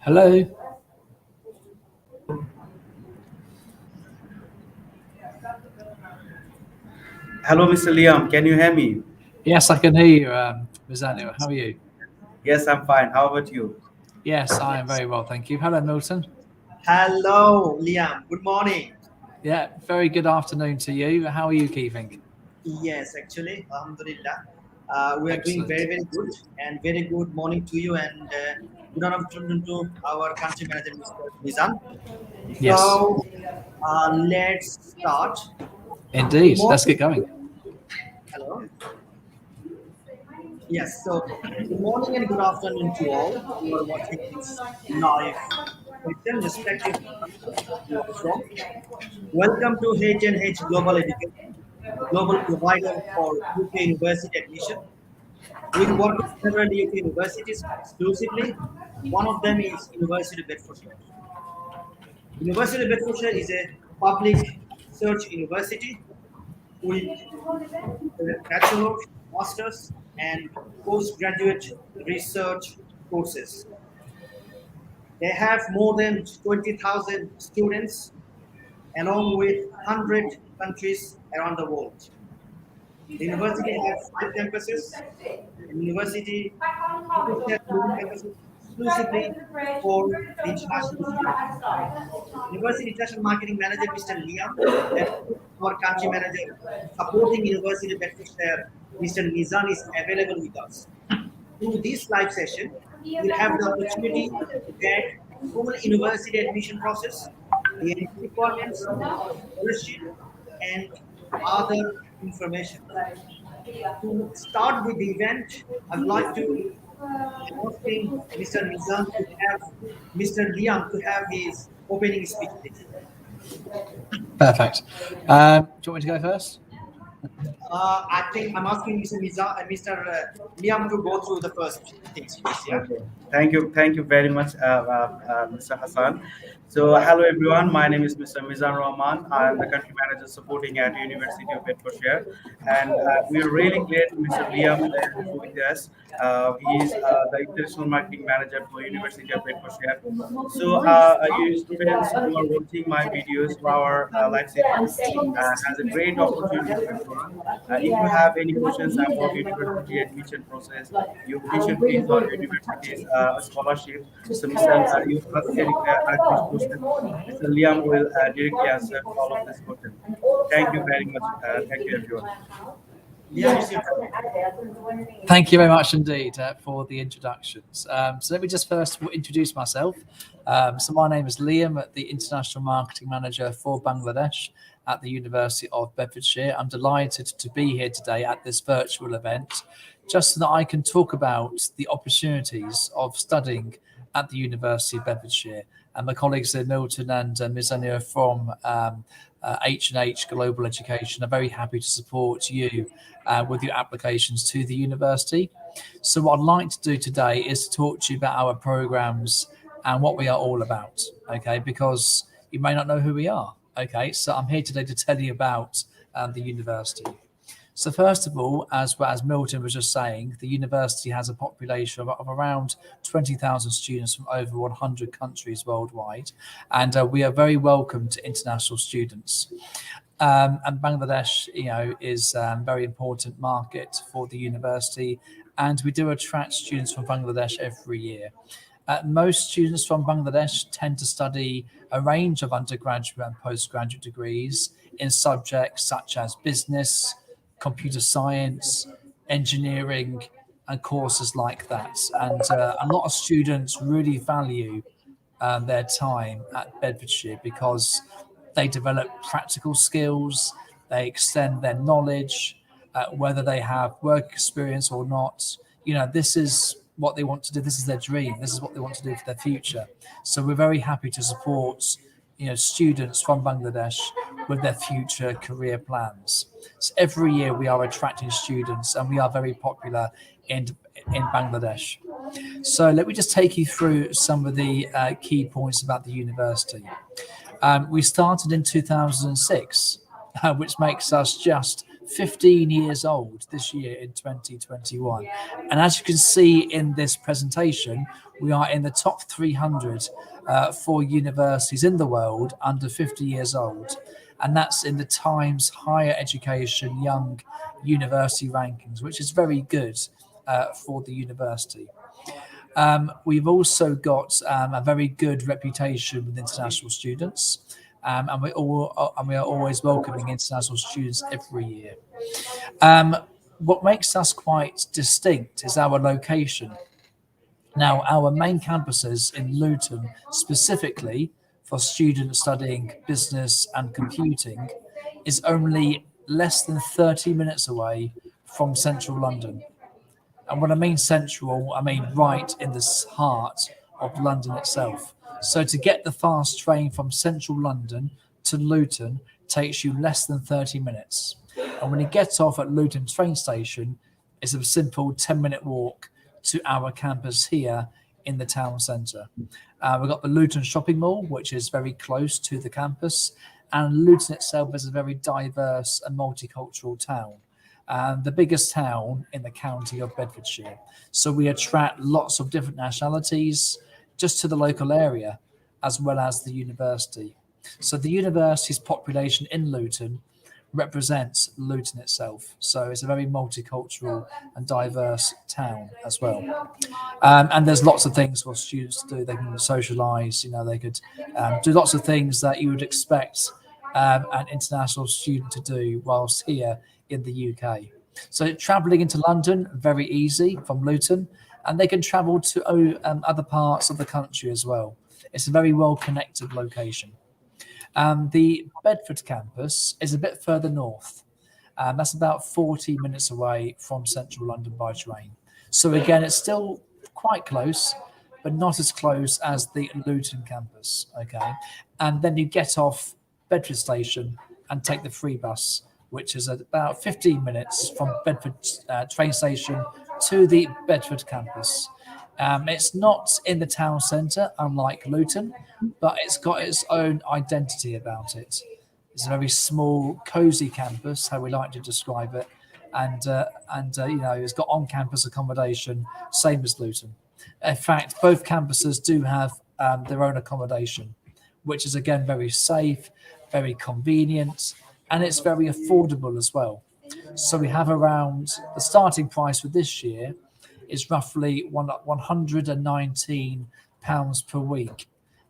Hello. Hello, Mr. Liam. Can you hear me? Yes, I can hear you, Mizanio. How are you? Yes, I'm fine. How about you? Yes, I am very well, thank you. Hello, Milton. Hello, Liam. Good morning. Yeah, very good afternoon to you. How are you keeping? Yes, actually, Alhamdulillah. We are doing Excellent. very, very good and very good morning to you and good afternoon to our country manager, Mr. Nizam. Yes, So let's start. Good indeed. Let's morning. get going. Hello. Yes, so good morning and good afternoon to all who are watching this live session, respective you are from. Welcome to H&H Global Education, global provider for UK university admission. We work with several UK universities exclusively. One of them is University of Bedfordshire. University of Bedfordshire is a public research university with bachelor's, master's, and postgraduate research courses. They have more than 20,000 students along with 100 countries around the world. The university has 5 campuses. The university has 11 campuses exclusively for the international students. University International Marketing Manager Mr. Liam and our country manager supporting University of Bedfordshire Mr. Nizam is available with us. Through this live session, we'll have the opportunity to get full university admission process, the entry requirements, scholarship, and other information. To start with the event, I'd like to asking Mr. Nizam to have Mr. Liam to have his opening speech, please. Perfect. Do you want me to go first? I think I'm asking Mr. Mr. Liam to go through the first things, please. Yeah. Okay. Thank you very much, Mr. Hassan. So, hello everyone. My name is Mr. Mizan Rahman. I am the country manager supporting at University of Bedfordshire, and we are really glad Mr. Liam is with us. He is the international marketing manager for University of Bedfordshire. So, you students who are watching my videos, our live session, has a great opportunity for everyone. If you have any questions about university admission process, your tuition fees or university's scholarship, so Mr. You ask this question, Mr. Liam will directly answer all of this question. Thank you very much. Thank you, everyone. Liam, it's your turn. Thank you very much indeed for the introductions. So let me just first introduce myself. So my name is Liam, the International Marketing Manager for Bangladesh at the University of Bedfordshire. I'm delighted to be here today at this virtual event, just so that I can talk about the opportunities of studying at the University of Bedfordshire. And my colleagues in Milton and Mizania from H&H Global Education are very happy to support you with your applications to the university. So what I'd like to do today is to talk to you about our programs and what we are all about, okay? Because you may not know who we are, okay? So I'm here today to tell you about the university. So first of all, as Milton was just saying, the university has a population of around 20,000 students from over 100 countries worldwide, and we are very welcome to international students. And Bangladesh, is a very important market for the university, and we do attract students from Bangladesh every year. Most students from Bangladesh tend to study a range of undergraduate and postgraduate degrees in subjects such as business, computer science, engineering, and courses like that. And a lot of students really value their time at Bedfordshire because they develop practical skills, they extend their knowledge, whether they have work experience or not. This is what they want to do. This is their dream. This is what they want to do for their future. So we're very happy to support students from Bangladesh with their future career plans. So every year we are attracting students, and we are very popular in Bangladesh. So let me just take you through some of the key points about the university. We started in 2006, which makes us just 15 years old this year in 2021. And as you can see in this presentation, we are in the top 300 for universities in the world under 50 years old. And that's in the Times Higher Education Young University Rankings, which is very good for the university. We've also got a very good reputation with international students, and we are always welcoming international students every year. What makes us quite distinct is our location. Now, our main campuses in Luton, specifically for students studying business and computing, is only less than 30 minutes away from central London. And when I mean central, I mean right in the heart of London itself. So to get the fast train from central London to Luton takes you less than 30 minutes. And when you get off at Luton train station, it's a simple 10-minute walk to our campus here in the town centre. We've got the Luton shopping mall, which is very close to the campus. And Luton itself is a very diverse and multicultural town. The biggest town in the county of Bedfordshire. So we attract lots of different nationalities just to the local area, as well as the university. So the university's population in Luton represents Luton itself. So it's a very multicultural and diverse town as well. And there's lots of things for students to do. They can socialise, they could do lots of things that you would expect an international student to do whilst here in the UK. So travelling into London, very easy from Luton, and they can travel to other parts of the country as well. It's a very well-connected location. The Bedford campus is a bit further north. That's about 40 minutes away from central London by train. So again, it's still quite close, but not as close as the Luton campus, okay? And then you get off Bedford station and take the free bus, which is about 15 minutes from Bedford train station to the Bedford campus. It's not in the town centre, unlike Luton, but it's got its own identity about it. It's a very small, cosy campus, how we like to describe it, and it's got on-campus accommodation, same as Luton. In fact, both campuses do have their own accommodation, which is again very safe, very convenient, and it's very affordable as well. So we have around the starting price for this year is roughly £119 per week.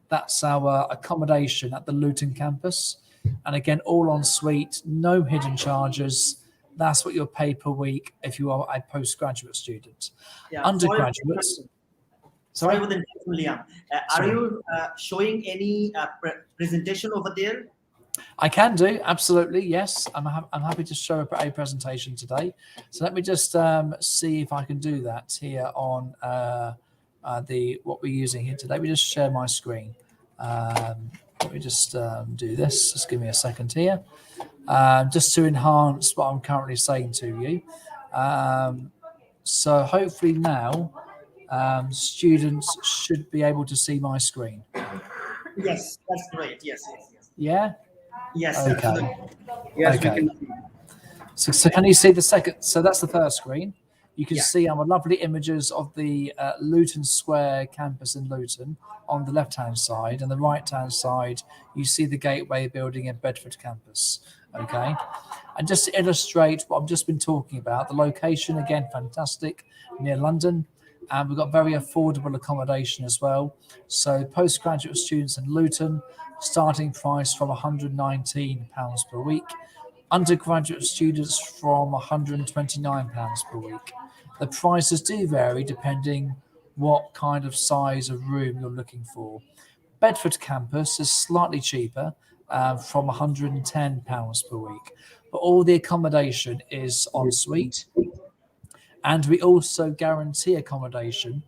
That's our accommodation at the Luton campus. And again, all en suite, no hidden charges. That's what you'll pay per week if you are a postgraduate student. Yeah, Undergraduates. Sorry with the Liam. Are you showing any presentation over there? I can do, absolutely, yes. I'm happy to show a presentation today. So let me just see if I can do that here on what we're using here today. Let me just share my screen. Let me just do this. Just give me a second here. Just to enhance what I'm currently saying to you. So hopefully now students should be able to see my screen. Yes, that's great. Yes. Yeah? Yes. Okay. Absolutely. Yes, Okay. we can see. So can you see the second? So that's the first screen. You can Yeah. see our lovely images of the Luton Square campus in Luton on the left-hand side, and the right-hand side, you see the Gateway building in Bedford campus. Okay. And just to illustrate what I've just been talking about, the location, again, fantastic, near London. And we've got very affordable accommodation as well. So postgraduate students in Luton, starting price from £119 per week. Undergraduate students from £129 per week. The prices do vary depending what kind of size of room you're looking for. Bedford campus is slightly cheaper, from £110 per week. But all the accommodation is en suite. And we also guarantee accommodation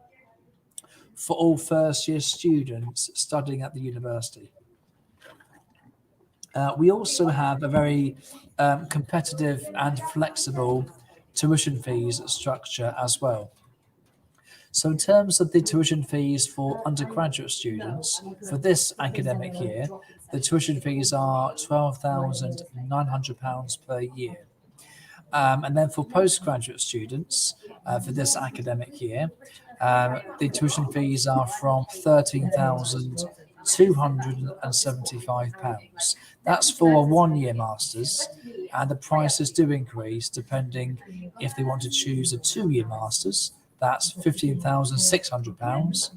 for all first-year students studying at the university. We also have a very competitive and flexible tuition fees structure as well. So in terms of the tuition fees for undergraduate students, for this academic year, the tuition fees are £12,900 per year. And then for postgraduate students for this academic year, the tuition fees are from £13,275. That's for a 1-year master's, and the prices do increase depending if they want to choose a 2-year master's. That's £15,600.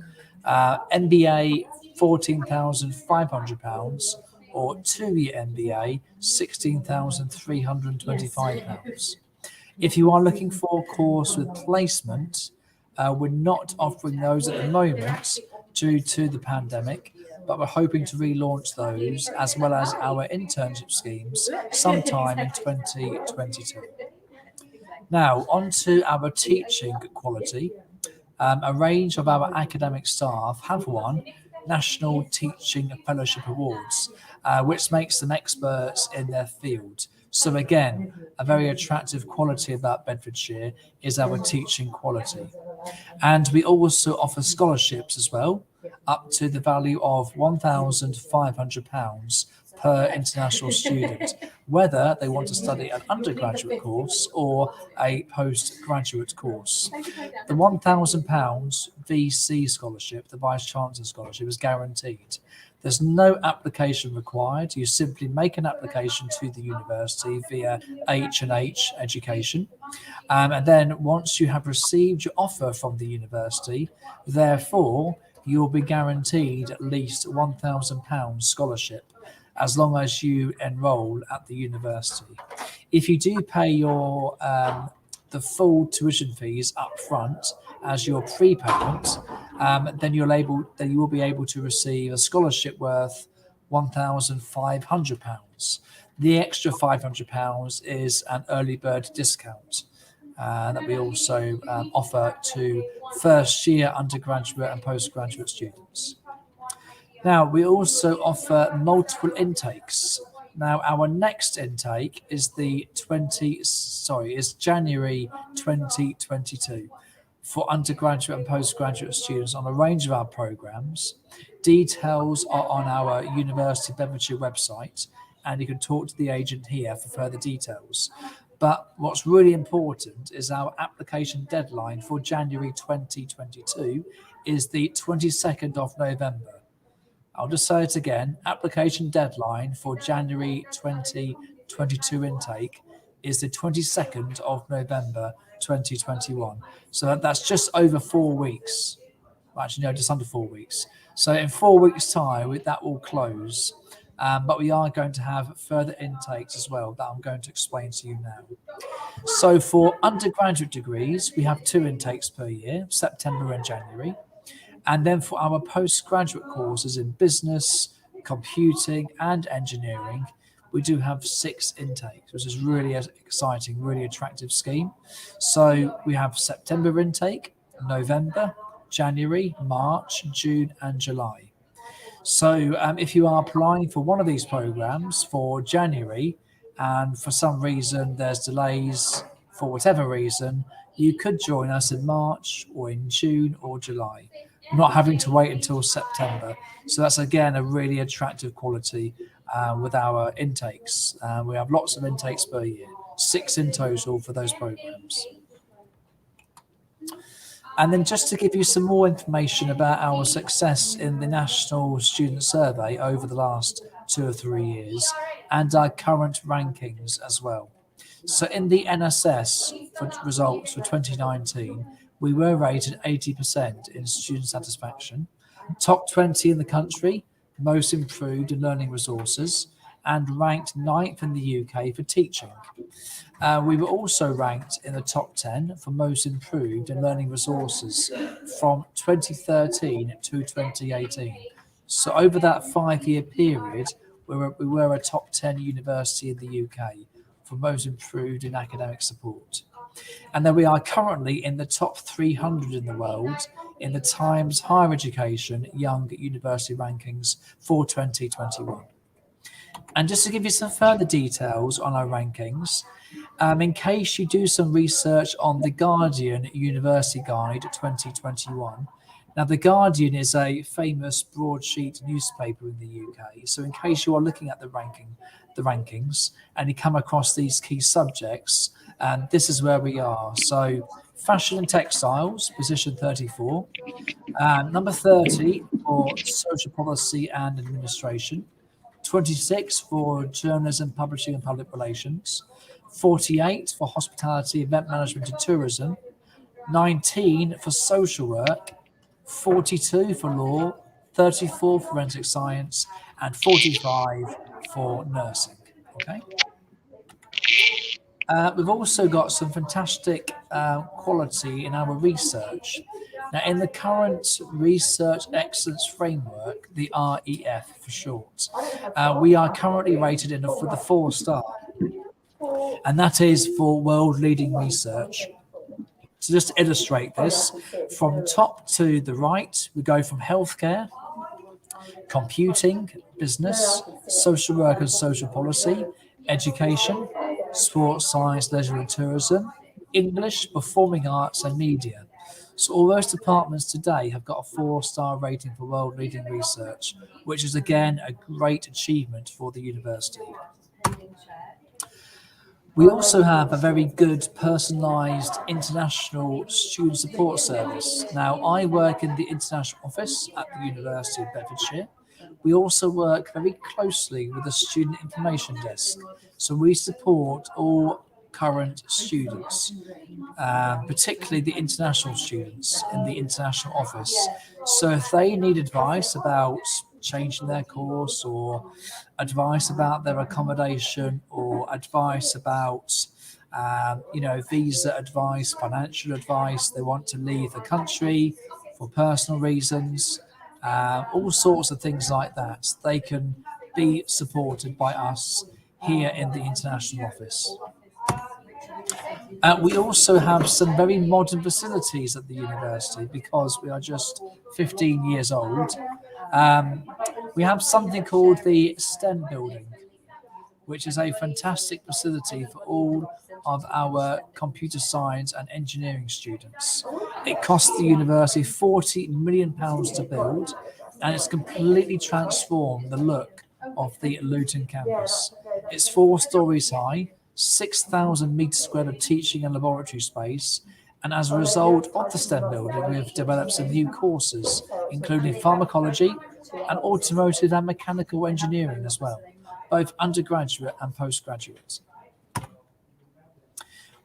MBA £14,500, or 2-year MBA £16,325. If you are looking for a course with placement, we're not offering those at the moment due to the pandemic, but we're hoping to relaunch those as well as our internship schemes sometime in 2022. Now, on to our teaching quality. A range of our academic staff have won National Teaching Fellowship Awards, which makes them experts in their field. So again, a very attractive quality about Bedfordshire is our teaching quality. And we also offer scholarships as well, up to the value of £1,500 per international student, whether they want to study an undergraduate course or a postgraduate course. The £1,000 VC scholarship, the Vice Chancellor scholarship, is guaranteed. There's no application required. You simply make an application to the university via H&H Education. And then once you have received your offer from the university, therefore, you'll be guaranteed at least £1,000 scholarship as long as you enroll at the university. If you do pay your the full tuition fees up front as your prepayment, then you will be able to receive a scholarship worth £1,500. The extra £500 is an early bird discount that we also offer to first-year undergraduate and postgraduate students. Now, we also offer multiple intakes. Now, our next intake is January 2022 for undergraduate and postgraduate students on a range of our programs. Details are on our University of Bedfordshire website, and you can talk to the agent here for further details. But what's really important is our application deadline for January 2022 is the 22nd of November. I'll just say it again. Application deadline for January 2022 intake is the 22nd of November 2021. So that's just over 4 weeks. Actually, no, just under 4 weeks. So in 4 weeks' time, that will close. But we are going to have further intakes as well that I'm going to explain to you now. So for undergraduate degrees, we have 2 intakes per year, September and January. And then for our postgraduate courses in business, computing, and engineering, we do have 6 intakes, which is really exciting, really attractive scheme. So we have September intake, November, January, March, June, and July. So if you are applying for one of these programs for January, and for some reason there's delays for whatever reason, you could join us in March or in June or July, not having to wait until September. So that's, again, a really attractive quality with our intakes. We have lots of intakes per year, 6 in total for those programs. And then just to give you some more information about our success in the National Student Survey over the last 2 or 3 years and our current rankings as well. So in the NSS for results for 2019, we were rated 80% in student satisfaction, top 20 in the country, most improved in learning resources, and ranked 9th in the UK for teaching. We were also ranked in the top 10 for most improved in learning resources from 2013 to 2018. So over that 5-year period, we were a top 10 university in the UK for most improved in academic support. And then we are currently in the top 300 in the world in the Times Higher Education Young University Rankings for 2021. And just to give you some further details on our rankings, in case you do some research on the Guardian University Guide 2021. Now, the Guardian is a famous broadsheet newspaper in the UK. So in case you are looking at the rankings and you come across these key subjects, And this is where we are. So fashion and textiles, position 34. Number 30 for social policy and administration. 26 for journalism, publishing and public relations. 48 for hospitality, event management and tourism. 19 for social work. 42 for law. 34 forensic science, and 45 for nursing. Okay. We've also got some fantastic quality in our research. Now, in the current Research Excellence Framework, the REF for short, we are currently rated for the 4-star, and that is for world-leading research. So just to illustrate this, from top to the right, we go from healthcare, computing, business, social work and social policy, education, sports, science, leisure and tourism, English, performing arts and media. So all those departments today have got a 4-star rating for world-leading research, which is again a great achievement for the university. We also have a very good personalised international student support service. Now, I work in the international office at the University of Bedfordshire. We also work very closely with the student information desk. So we support all current students, particularly the international students in the international office. So if they need advice about changing their course, or advice about their accommodation, or advice about visa advice, financial advice, they want to leave the country for personal reasons, all sorts of things like that, they can be supported by us here in the international office. We also have some very modern facilities at the university because we are just 15 years old. We have something called the STEM building, which is a fantastic facility for all of our computer science and engineering students. It cost the university £40 million to build, and it's completely transformed the look of the Luton campus. It's 4 stories high, 6,000 metres squared of teaching and laboratory space, and as a result of the STEM building, we've developed some new courses, including pharmacology and automotive and mechanical engineering as well, both undergraduate and postgraduate.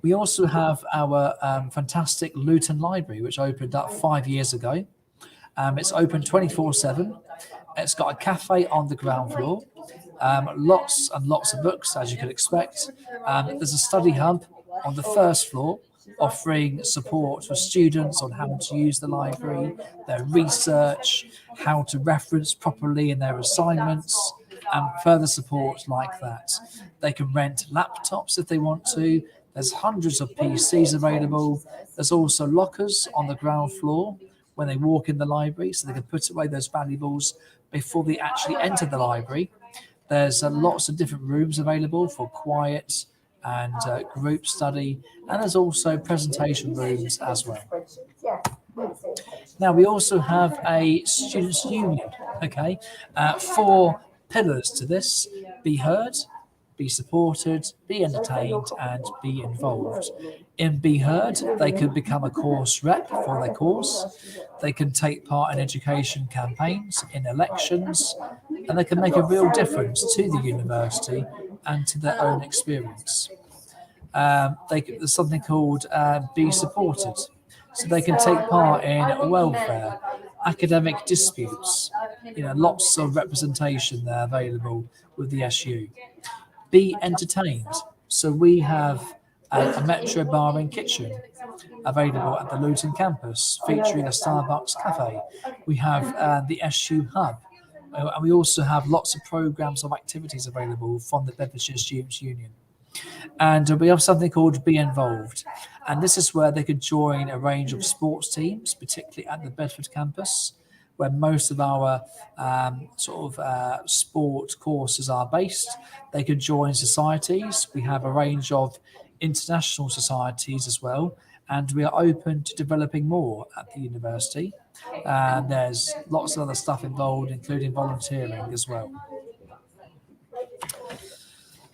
We also have our fantastic Luton Library, which opened up 5 years ago. It's open 24/7. It's got a cafe on the ground floor, lots and lots of books, as you can expect. There's a study hub on the first floor, offering support for students on how to use the library, their research, how to reference properly in their assignments, and further support like that. They can rent laptops if they want to. There's hundreds of PCs available. There's also lockers on the ground floor when they walk in the library, so they can put away those valuables before they actually enter the library. There's lots of different rooms available for quiet and group study, and there's also presentation rooms as well. Now, we also have a students' union, 4 pillars to this: be heard, be supported, be entertained, and be involved. In Be Heard, they can become a course rep for their course. They can take part in education campaigns, in elections, and they can make a real difference to the university and to their own experience. There's something called Be Supported. So they can take part in welfare, academic disputes, lots of representation there available with the SU. Be Entertained. So we have a Metro bar and kitchen available at the Luton campus, featuring a Starbucks cafe. We have the SU Hub, and we also have lots of programs of activities available from the Bedfordshire Students' Union. And we have something called Be Involved, and this is where they could join a range of sports teams, particularly at the Bedford campus, where most of our sport courses are based. They could join societies. We have a range of international societies as well, and we are open to developing more at the university. And there's lots of other stuff involved, including volunteering as well.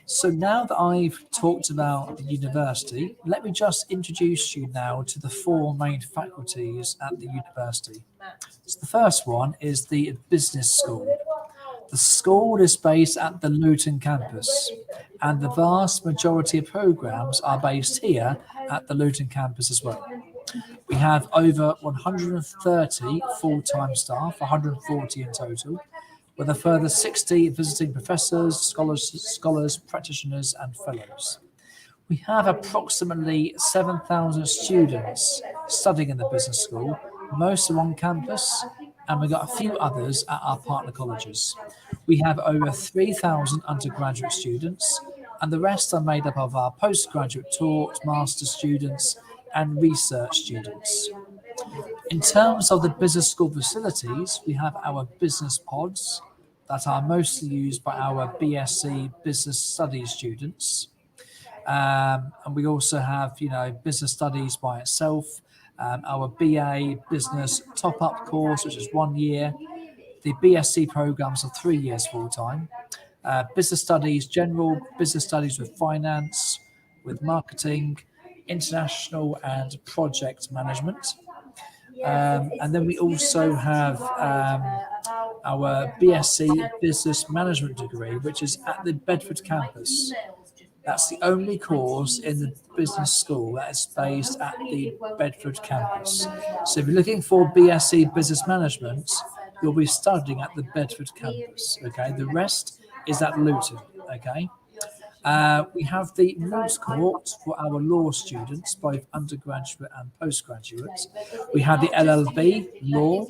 So now that I've talked about the university, let me just introduce you now to the four main faculties at the university. So the first one is the business school. The school is based at the Luton campus, and the vast majority of programs are based here at the Luton campus as well. We have over 130 full-time staff, 140 in total, with a further 60 visiting professors, scholars, practitioners, and fellows. We have approximately 7,000 students studying in the business school, most are on campus, and we've got a few others at our partner colleges. We have over 3,000 undergraduate students, and the rest are made up of our postgraduate taught, master students, and research students. In terms of the business school facilities, we have our business pods that are mostly used by our BSc Business Studies students. And we also have, business studies by itself, our BA Business Top-Up course, which is 1 year. The BSc programs are 3 years full-time. Business Studies, general business studies with finance, with marketing, international and project management. And then we also have our BSc Business Management degree, which is at the Bedford campus. That's the only course in the business school that is based at the Bedford campus. So if you're looking for BSc Business Management, you'll be studying at the Bedford campus. Okay, the rest is at Luton. Okay. We have the moot court for our law students, both undergraduate and postgraduate. We have the LLB law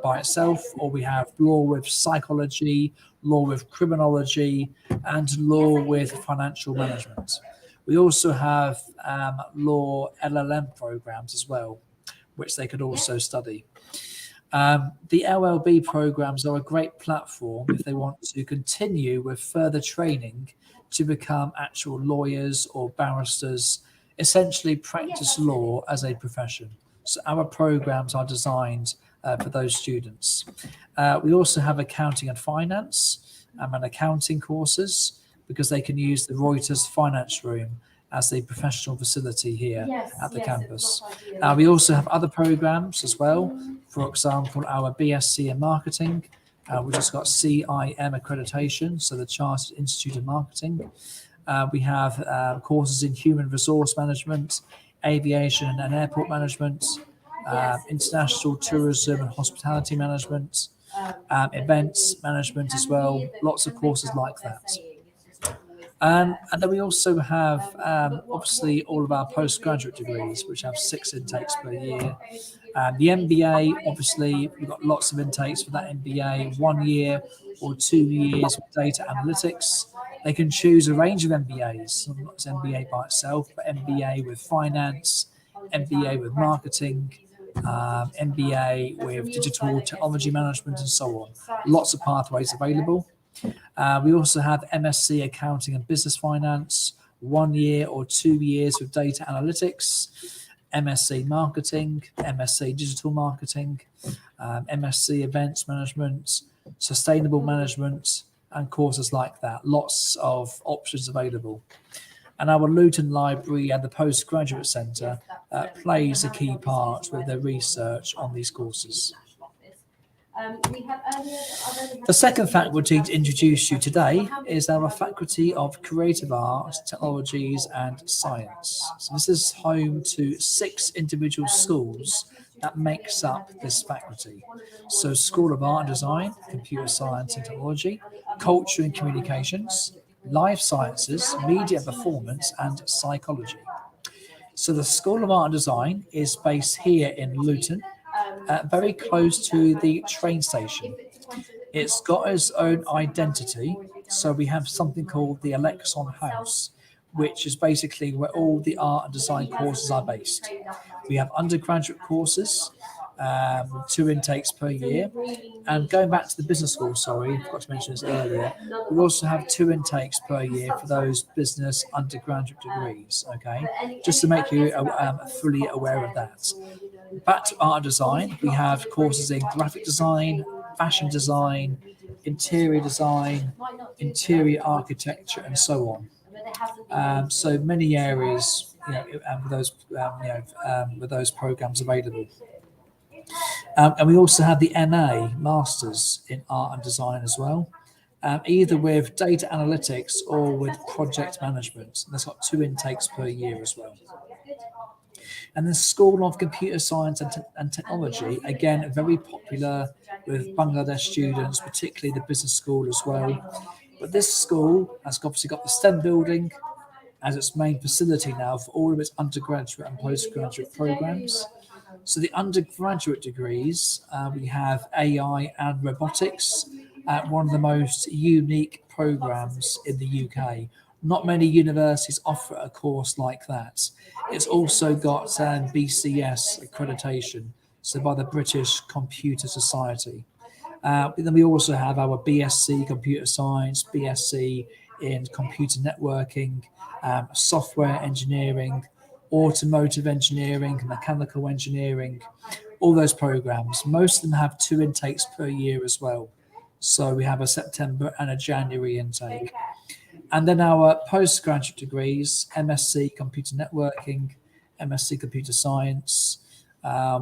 by itself, or we have law with psychology, law with criminology, and law with financial management. We also have law LLM programs as well, which they could also study. The LLB programs are a great platform if they want to continue with further training to become actual lawyers or barristers, essentially practice law as a profession. So our programs are designed for those students. We also have accounting and finance and accounting courses, because they can use the Reuters Finance Room as the professional facility here at the campus. We also have other programs as well. For example, our BSc in marketing, which has got CIM accreditation, so the Chartered Institute of Marketing. We have courses in human resource management, aviation and airport management, international tourism and hospitality management, events management as well, lots of courses like that. And then we also have, obviously, all of our postgraduate degrees, which have 6 intakes per year. The MBA, obviously, we've got lots of intakes for that MBA, 1 year or 2 years with data analytics. They can choose a range of MBAs, not just MBA by itself, but MBA with finance, MBA with marketing, MBA with digital technology management, and so on. Lots of pathways available. We also have MSc Accounting and Business Finance, 1 year or 2 years with data analytics, MSc Marketing, MSc Digital Marketing, MSc Events Management, Sustainable Management, and courses like that. Lots of options available. And our Luton Library and the Postgraduate Centre plays a key part with their research on these courses. The second faculty to introduce you today is our Faculty of Creative Arts, Technologies and Science. So this is home to 6 individual schools that makes up this faculty. So School of Art and Design, Computer Science and Technology, Culture and Communications, Life Sciences, Media and Performance, and Psychology. So the School of Art and Design is based here in Luton, very close to the train station. It's got its own identity. So we have something called the Alexon House, which is basically where all the art and design courses are based. We have undergraduate courses, 2 intakes per year. And going back to the business school, sorry, I forgot to mention this earlier, we also have 2 intakes per year for those business undergraduate degrees, okay? Just to make you fully aware of that. Back to art and design, we have courses in graphic design, fashion design, interior design, interior architecture, and so on. So many areas, with those programs available. And we also have the MA Masters in Art and Design as well, either with data analytics or with project management. And that's got 2 intakes per year as well. And the School of Computer Science and Technology, again, very popular with Bangladesh students, particularly the business school as well. But this school has obviously got the STEM building as its main facility now for all of its undergraduate and postgraduate programs. So the undergraduate degrees, we have AI and robotics, one of the most unique programs in the UK. Not many universities offer a course like that. It's also got BCS accreditation, so by the British Computer Society. Then we also have our BSc Computer Science, BSc in Computer Networking, Software Engineering, Automotive Engineering, Mechanical Engineering, all those programs. Most of them have 2 intakes per year as well. So we have a September and a January intake. And then our postgraduate degrees, MSc Computer Networking, MSc Computer Science.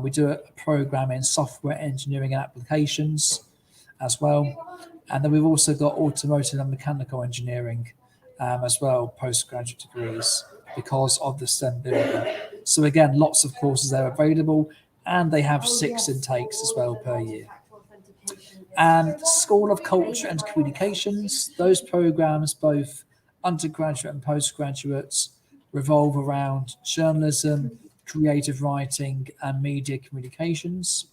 We do a program in Software Engineering and Applications as well. And then we've also got Automotive and Mechanical Engineering as well, postgraduate degrees, because of the STEM building. So again, lots of courses there available, and they have 6 intakes as well per year. And School of Culture and Communications, those programs, both undergraduate and postgraduates, revolve around journalism, creative writing, and media communications.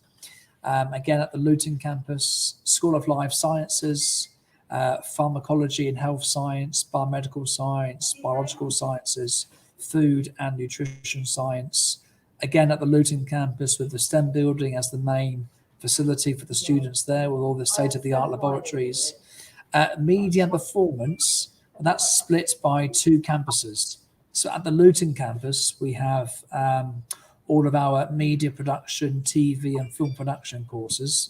Again, at the Luton campus, School of Life Sciences, pharmacology and health science, biomedical science, biological sciences, food and nutrition science. Again, at the Luton campus with the STEM building as the main facility for the students there, with all the state-of-the-art laboratories. Media and performance, that's split by 2 campuses. So at the Luton campus, we have all of our media production, TV and film production courses,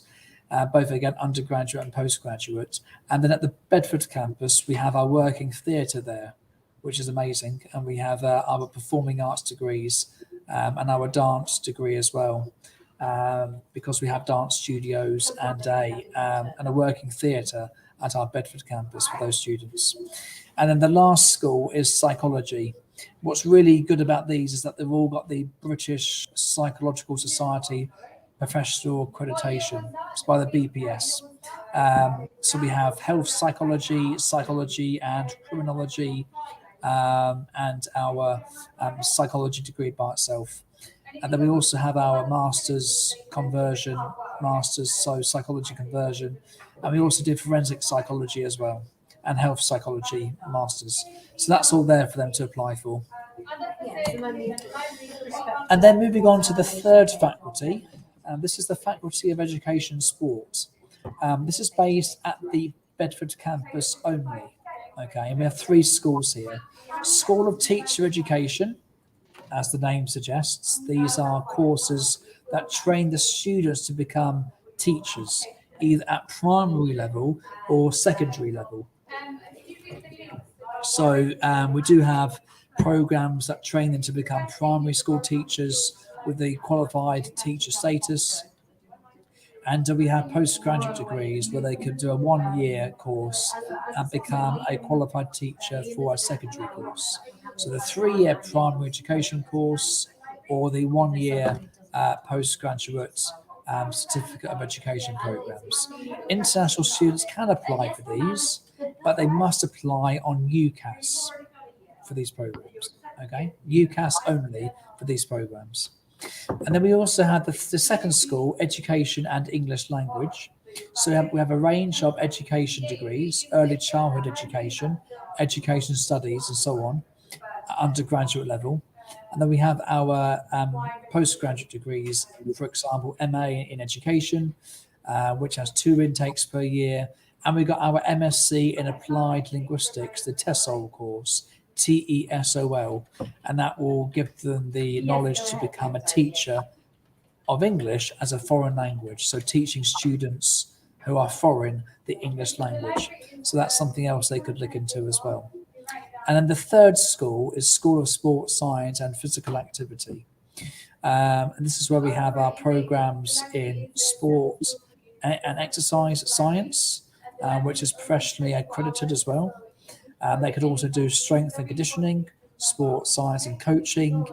both again undergraduate and postgraduate. And then at the Bedford campus, we have our working theatre there, which is amazing. And we have our performing arts degrees and our dance degree as well, because we have dance studios and a working theatre at our Bedford campus for those students. And then the last school is psychology. What's really good about these is that they've all got the British Psychological Society professional accreditation. It's by the BPS. So we have health psychology, psychology and criminology, and our psychology degree by itself. And then we also have our master's, so psychology conversion. And we also do forensic psychology as well, and health psychology masters. So that's all there for them to apply for. And then moving on to the third faculty, this is the Faculty of Education and Sport. This is based at the Bedford campus only. Okay, and we have 3 schools here. School of Teacher Education, as the name suggests. These are courses that train the students to become teachers, either at primary level or secondary level. So we do have programs that train them to become primary school teachers with the qualified teacher status. And we have postgraduate degrees where they can do a 1-year course and become a qualified teacher for a secondary course. So the 3-year primary education course or the 1-year postgraduate certificate of education programs. International students can apply for these, but they must apply on UCAS for these programs. Okay, UCAS only for these programs. And then we also have the second school, Education and English Language. So we have a range of education degrees, early childhood education, education studies, and so on, at undergraduate level. And then we have our postgraduate degrees, for example, MA in Education, which has 2 intakes per year. And we've got our MSc in Applied Linguistics, the TESOL course, TESOL, and that will give them the knowledge to become a teacher of English as a foreign language. So teaching students who are foreign the English language. So that's something else they could look into as well. And then the third school is School of Sport Science and Physical Activity. And this is where we have our programs in sport and exercise science, which is professionally accredited as well. They could also do strength and conditioning, sport science and coaching,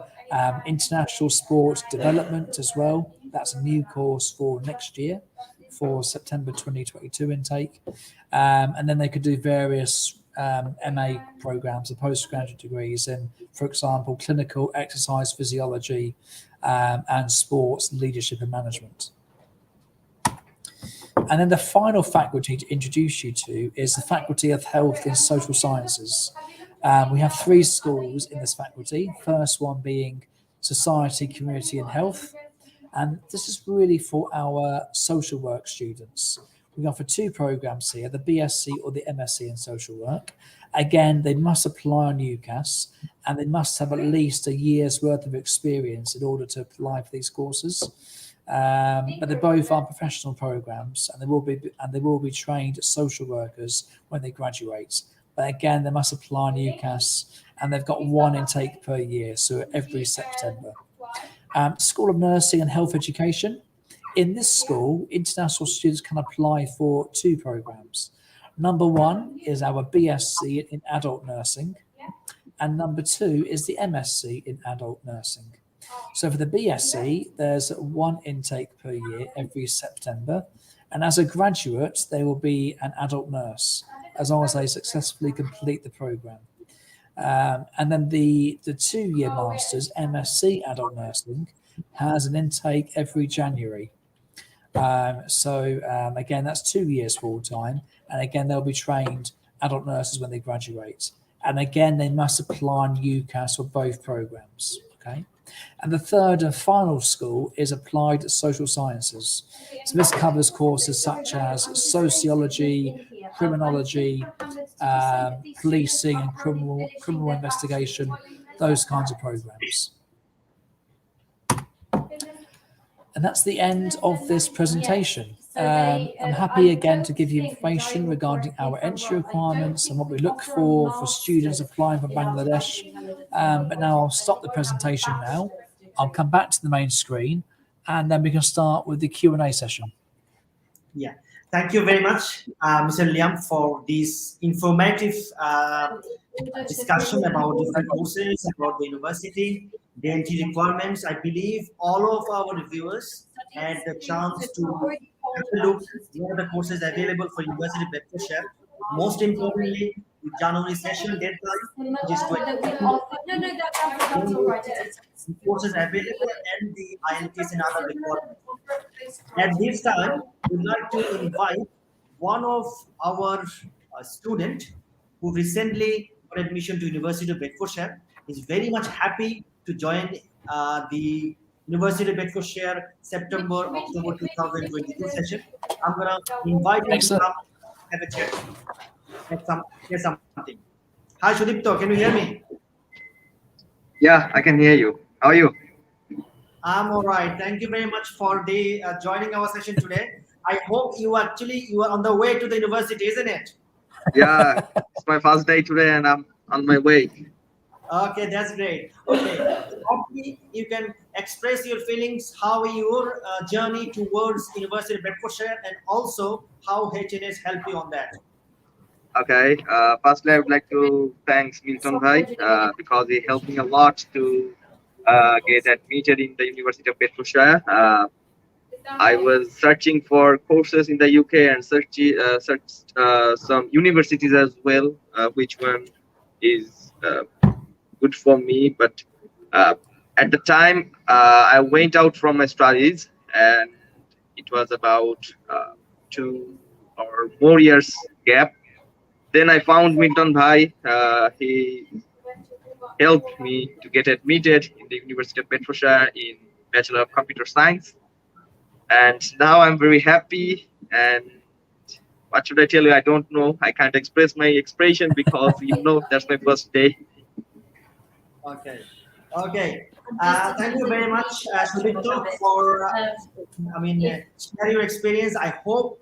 international sport development as well. That's a new course for next year, for September 2022 intake. And then they could do various MA programs or postgraduate degrees in, for example, clinical exercise physiology and sports leadership and management. And then the final faculty to introduce you to is the Faculty of Health and Social Sciences. We have 3 schools in this faculty, first one being Society, Community and Health. And this is really for our social work students. We offer 2 programs here, the BSc or the MSc in social work. Again, they must apply on UCAS and they must have at least a year's worth of experience in order to apply for these courses. But they both are professional programs and they will be trained social workers when they graduate. But again, they must apply on UCAS and they've got 1 intake per year, so every September. School of Nursing and Health Education. In this school, international students can apply for 2 programs. Number 1 is our BSc in adult nursing, and number 2 is the MSc in adult nursing. So for the BSc, there's 1 intake per year every September, and as a graduate, they will be an adult nurse as long as they successfully complete the program. And then the 2-year masters, MSc adult nursing, has an intake every January. Again, that's 2 years full time. And again, they'll be trained adult nurses when they graduate. And again, they must apply on UCAS for both programs. Okay. And the third and final school is Applied Social Sciences. So this covers courses such as sociology, criminology, policing and criminal investigation, those kinds of programs. And that's the end of this presentation. I'm happy again to give you information regarding our entry requirements and what we look for students applying for Bangladesh. But now I'll stop the presentation now. I'll come back to the main screen and then we can start with the Q&A session. Yeah, thank you very much, Mr. Liam, for this informative discussion about different courses, about the university, the entry requirements. I believe all of our reviewers had the chance to have a look at what are the courses available for University of Bedfordshire. Most importantly, the January session deadline, which is 2022. The courses available and the IELTS and other requirements. At this time, we'd like to invite one of our student who recently got admission to University of Bedfordshire. Is very much happy to join the University of Bedfordshire September-October 2022 session. I'm gonna invite him to come have a chat. Hear something. Hi Shudipto, can you hear me? Yeah, I can hear you. How are you? I'm all right. Thank you very much for the joining our session today. I hope you are on the way to the university, isn't it? Yeah, it's my first day today and I'm on my way. Okay, that's great. Okay, hopefully you can express your feelings, how your journey towards University of Bedfordshire, and also how H&H helped you on that. Okay, firstly I would like to thank Milton Bhai because he helped me a lot to get admitted in the University of Bedfordshire. I was searching for courses in the UK and searched some universities as well, which one is good for me. But at the time, I went out from my studies, and it was about 2 or more years gap. Then I found Milton Bhai. He helped me to get admitted in the University of Bedfordshire in Bachelor of Computer Science. And now I'm very happy. And what should I tell you? I don't know. I can't express my expression because, that's my first day. Okay. Okay. Thank you very much, Shudipto, for sharing your experience. I hope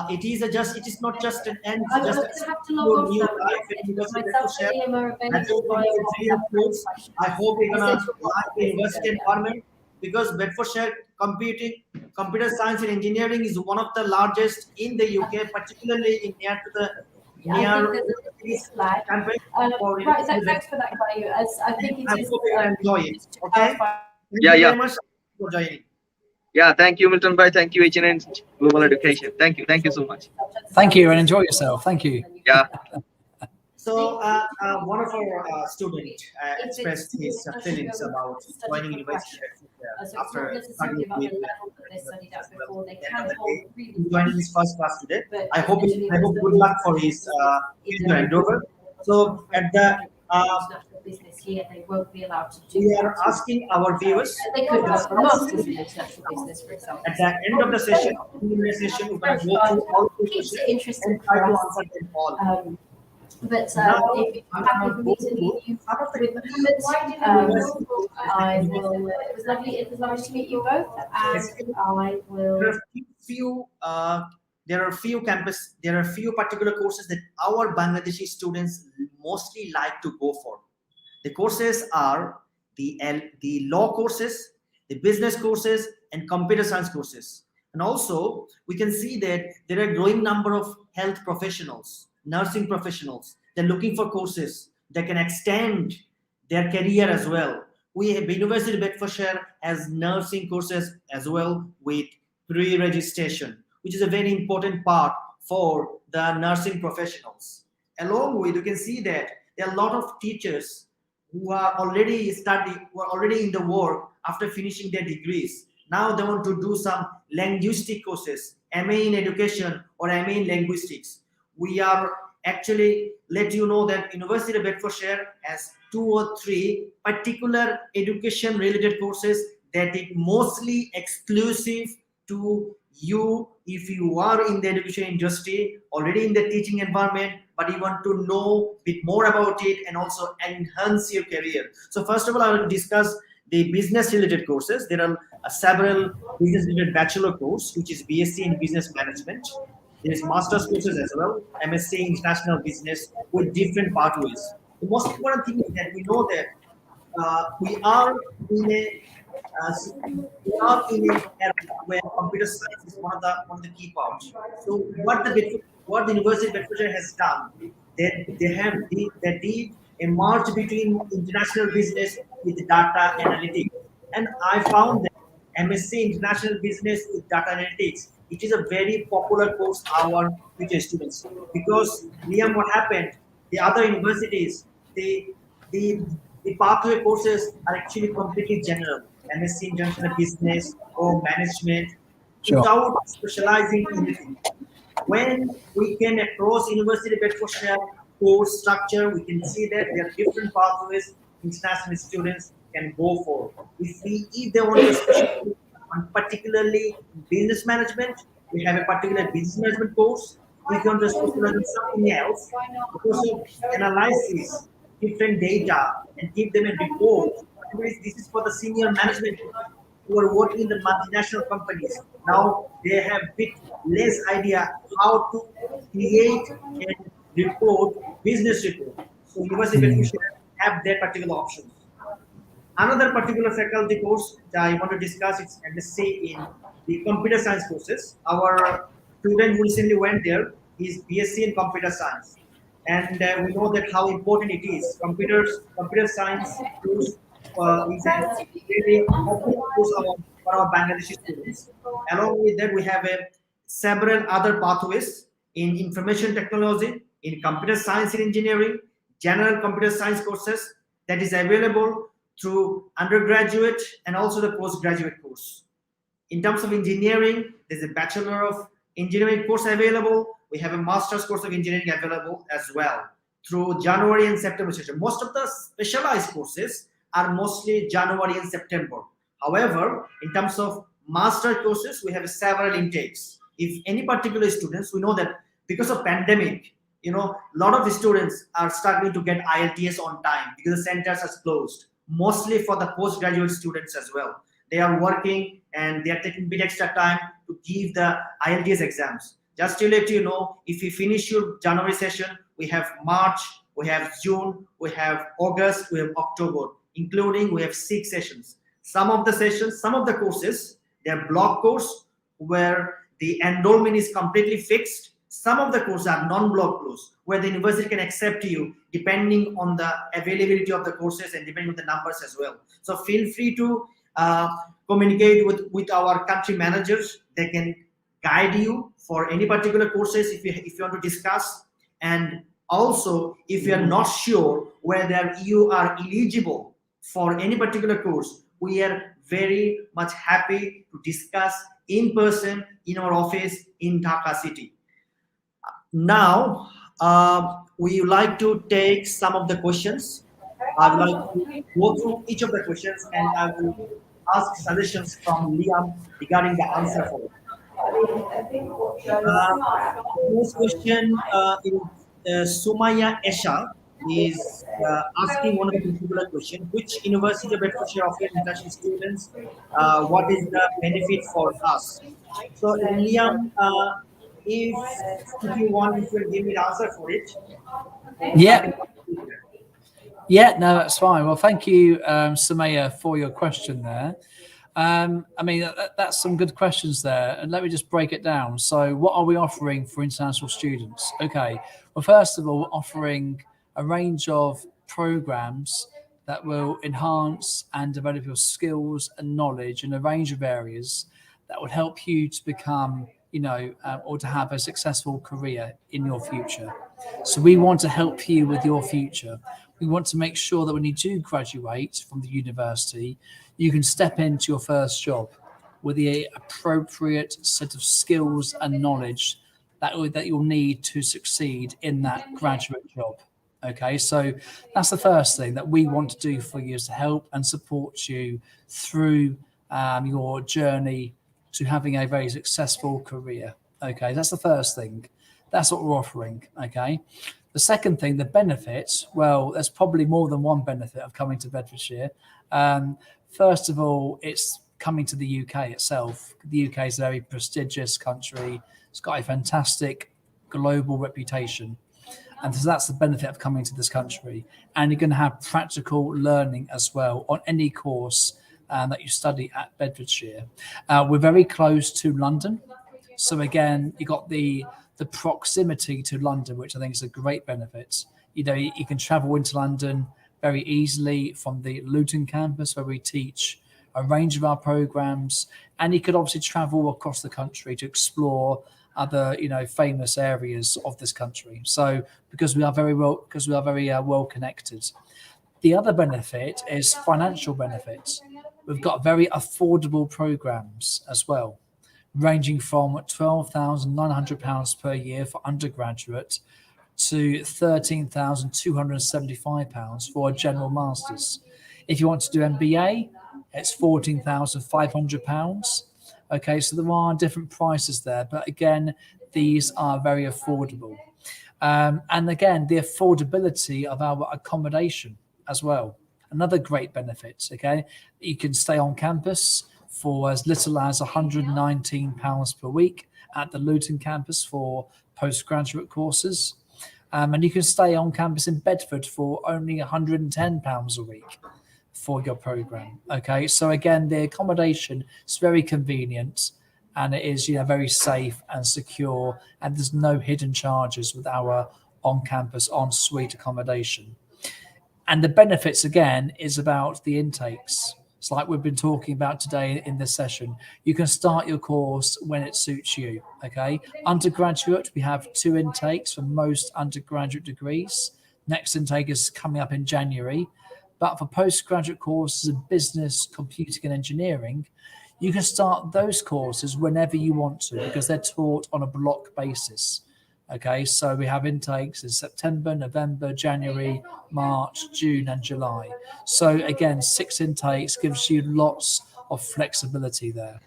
it is not just an end, I'm just going to have to log your off new now. life at University of Myself Bedfordshire. and Liam are That's available via very WhatsApp for any close. questions. I hope you're I gonna sent you a like the WhatsApp university earlier. environment, because Bedfordshire computer science and engineering is one of the largest in the UK, particularly in I think there's a little bit of lag. campus. Right, thanks for that, Clay. As I think it I is hope you enjoy it. just to Okay. clarify. Thank Yeah, you yeah. very much for joining. Yeah, thank you, Milton Bhai. Thank you, H&H Global Education. Thank you so much. Thank you, and enjoy yourself. Thank you. Yeah. So one of our students expressed his feelings about joining university after studying with joining his first class today. I hope good luck for his future endeavor. So at the business here, they won't be allowed to do we are that. asking our viewers They could go for a master's in international business, for example. at the end of the session, we're going to go through all the Keeps questions it interesting and try for to us. answer them all. But Now, if you're happy for me to leave you with Mohammed, I will. It was lovely to meet you both, and I will. There are few particular courses that our Bangladeshi students mostly like to go for. The courses are the law courses, the business courses, and computer science courses. And also, we can see that there are a growing number of health professionals, nursing professionals. They're looking for courses that can extend their career as well. We have University of Bedfordshire has nursing courses as well with pre-registration, which is a very important part for the nursing professionals. Along with, you can see that there are a lot of teachers who are already in the work after finishing their degrees. Now they want to do some linguistic courses, MA in education or MA in linguistics. We are actually let you know that University of Bedfordshire has 2 or 3 particular education related courses that is mostly exclusive to you if you are in the education industry, already in the teaching environment, but you want to know a bit more about it and also enhance your career. So first of all, I will discuss the business related courses. There are several business related bachelor course, which is BSc in business management. There is master's courses as well, MSc international business with different pathways. The most important thing is that we know that we are in a era where computer science is one of the key parts. So what the University of Bedfordshire has done, they did a merge between international business with data analytics, and I found that MSc International Business with Data Analytics, it is a very popular course our future students, because Liam, what happened? The other universities, the pathway courses are actually completely general. MSc International Business or Management, Sure. without specializing in anything. When we came across University of Bedfordshire course structure, we can see that there are different pathways international students can go for. If they want to specialize on particularly business management, we have a particular business management course. If you want to specialize in something else, because of analysis, different data, and give them a report. This is for the senior management who are working in the multinational companies. Now they have bit less idea how to create and report business report. So University of Bedfordshire have their particular options. Another particular faculty course that I want to discuss is MSc in the computer science courses. Our student who recently went there is BSc in computer science, and we know that how important it is. Computer science course is a really popular course for our Bangladeshi students. Along with that, we have several other pathways in information technology, in computer science and engineering, general computer science courses that is available through undergraduate and also the postgraduate course. In terms of engineering, there's a Bachelor of Engineering course available. We have a Master's course of Engineering available as well through January and September session. Most of the specialized courses are mostly January and September. However, in terms of master courses, we have several intakes. If any particular students, we know that because of pandemic, a lot of students are struggling to get IELTS on time because the centers are closed, mostly for the postgraduate students as well. They are working and they are taking a bit extra time to give the IELTS exams. Just to let you know, if you finish your January session, we have March, we have June, we have August, we have October, including we have 6 sessions. Some of the sessions, some of the courses, they're block course where the enrollment is completely fixed. Some of the courses are non-block course where the university can accept you depending on the availability of the courses and depending on the numbers as well. So feel free to communicate with our country managers. They can guide you for any particular courses if you want to discuss. And also, if you are not sure whether you are eligible for any particular course, we are very much happy to discuss in person in our office in Dhaka city. Now, we would like to take some of the questions. I would like to go through each of the questions and I will ask suggestions from Liam regarding the answer for it. First question is Sumaya Esha is asking one of the particular question: which University of Bedfordshire offers international students? What is the benefit for us? So, Liam, if you want, you can give me the answer for it. Yeah. Yeah, no, that's fine. Well, thank you, Sumaya, for your question there. I mean, that's some good questions there. And let me just break it down. So what are we offering for international students? Okay. Well, first of all, we're offering a range of programs that will enhance and develop your skills and knowledge in a range of areas that would help you to become, or to have a successful career in your future. So we want to help you with your future. We want to make sure that when you do graduate from the university, you can step into your first job with the appropriate set of skills and knowledge that you'll need to succeed in that graduate job. Okay, so that's the first thing that we want to do for you, is to help and support you through your journey to having a very successful career. Okay, that's the first thing. That's what we're offering. Okay. The second thing, the benefits, well, there's probably more than one benefit of coming to Bedfordshire. First of all, it's coming to the UK itself. The UK is a very prestigious country. It's got a fantastic global reputation. And so that's the benefit of coming to this country. And you're going to have practical learning as well on any course that you study at Bedfordshire. We're very close to London. So again, you got the proximity to London, which I think is a great benefit. You can travel into London very easily from the Luton campus, where we teach a range of our programs, and you could obviously travel across the country to explore other, famous areas of this country. So because we are very well connected. The other benefit is financial benefits. We've got very affordable programs as well, ranging from £12,900 per year for undergraduate to £13,275 for a general master's. If you want to do MBA, it's £14,500. Okay, so there are different prices there, but again, these are very affordable. And again, the affordability of our accommodation as well, another great benefit. Okay, you can stay on campus for as little as £119 per week at the Luton campus for postgraduate courses. And you can stay on campus in Bedford for only £110 a week for your program. Okay, so again, the accommodation is very convenient, and it is very safe and secure, and there's no hidden charges with our on-campus en-suite accommodation. And the benefits again is about the intakes. It's like we've been talking about today in this session. You can start your course when it suits you. Okay, undergraduate, we have 2 intakes for most undergraduate degrees. Next intake is coming up in January. But for postgraduate courses in business, computing and engineering, you can start those courses whenever you want to, because they're taught on a block basis. Okay, so we have intakes in September, November, January, March, June and July. So again, 6 intakes gives you lots of flexibility there.